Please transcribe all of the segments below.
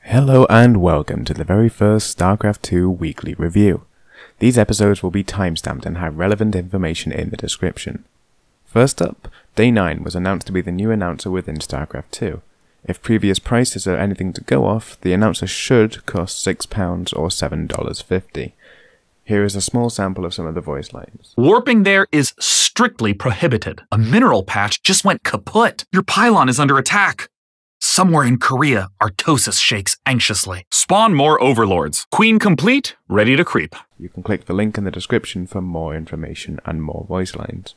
Hello and welcome to the very first StarCraft 2 weekly review. These episodes will be timestamped and have relevant information in the description. First up, Day 9 was announced to be the new announcer within StarCraft 2. If previous prices are anything to go off, the announcer should cost £6 or $7.50. Here is a small sample of some of the voice lines. Warping there is strictly prohibited. A mineral patch just went kaput. Your pylon is under attack. Somewhere in Korea, Artosis shakes anxiously. Spawn more overlords. Queen complete, ready to creep. You can click the link in the description for more information and more voice lines.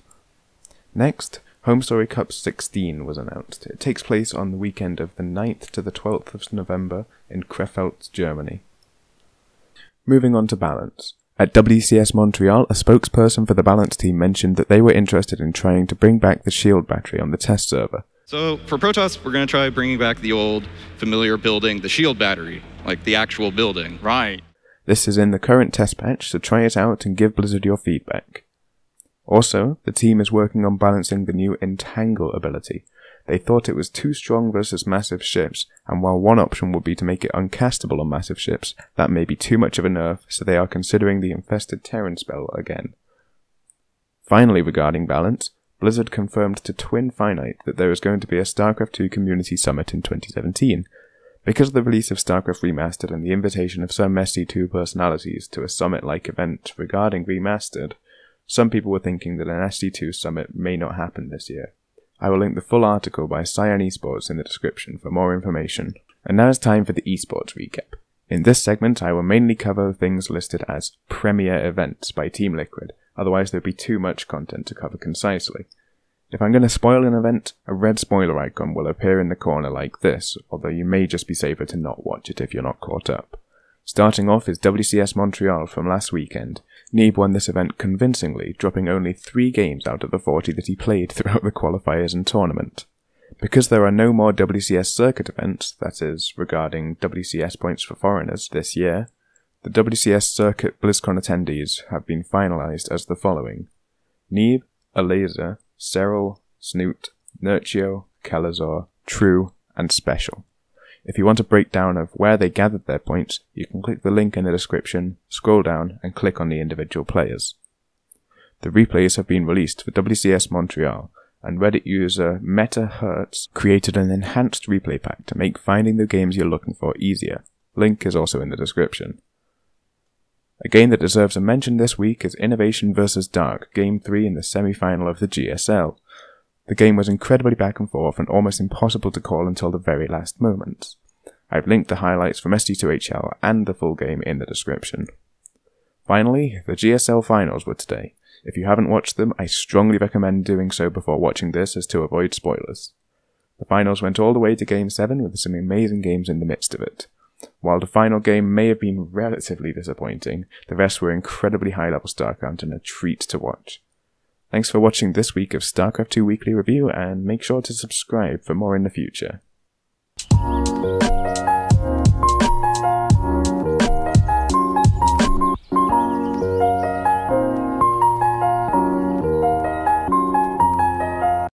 Next, Home Story Cup 16 was announced. It takes place on the weekend of the 9th to the 12th of November in Krefeld, Germany. Moving on to Balance. At WCS Montreal, a spokesperson for the Balance team mentioned that they were interested in trying to bring back the shield battery on the test server. So for Protoss, we're going to try bringing back the old familiar building, the shield battery, like the actual building. Right. This is in the current test patch, so try it out and give Blizzard your feedback. Also, the team is working on balancing the new entangle ability. They thought it was too strong versus massive ships, and while one option would be to make it uncastable on massive ships, that may be too much of a nerf, so they are considering the infested Terran spell again. Finally, regarding balance, Blizzard confirmed to Twin Finite that there is going to be a StarCraft 2 Community Summit in 2017. Because of the release of StarCraft Remastered and the invitation of some SC2 personalities to a summit-like event regarding Remastered, some people were thinking that an SC2 summit may not happen this year. I will link the full article by Cyan Esports in the description for more information. And now it's time for the Esports recap. In this segment, I will mainly cover things listed as Premier Events by Team Liquid, otherwise there'd be too much content to cover concisely. If I'm going to spoil an event, a red spoiler icon will appear in the corner like this, although you may just be safer to not watch it if you're not caught up. Starting off is WCS Montreal from last weekend. Neeb won this event convincingly, dropping only 3 games out of the 40 that he played throughout the qualifiers and tournament. Because there are no more WCS Circuit events, that is, regarding WCS points for foreigners, this year, the WCS Circuit BlizzCon attendees have been finalized as the following: Neeb, Alazer, Serral, Snoot, Nurchio, Kalazor, True, and Special. If you want a breakdown of where they gathered their points, you can click the link in the description, scroll down, and click on the individual players. The replays have been released for WCS Montreal, and Reddit user MetaHertz created an enhanced replay pack to make finding the games you're looking for easier. Link is also in the description. A game that deserves a mention this week is Innovation vs Dark, Game 3 in the semi-final of the GSL. The game was incredibly back and forth and almost impossible to call until the very last moments. I've linked the highlights from SD2HL and the full game in the description. Finally, the GSL Finals were today. If you haven't watched them, I strongly recommend doing so before watching this as to avoid spoilers. The finals went all the way to Game 7 with some amazing games in the midst of it. While the final game may have been relatively disappointing, the rest were incredibly high-level StarCraft and a treat to watch. Thanks for watching this week of StarCraft 2 Weekly Review, and make sure to subscribe for more in the future.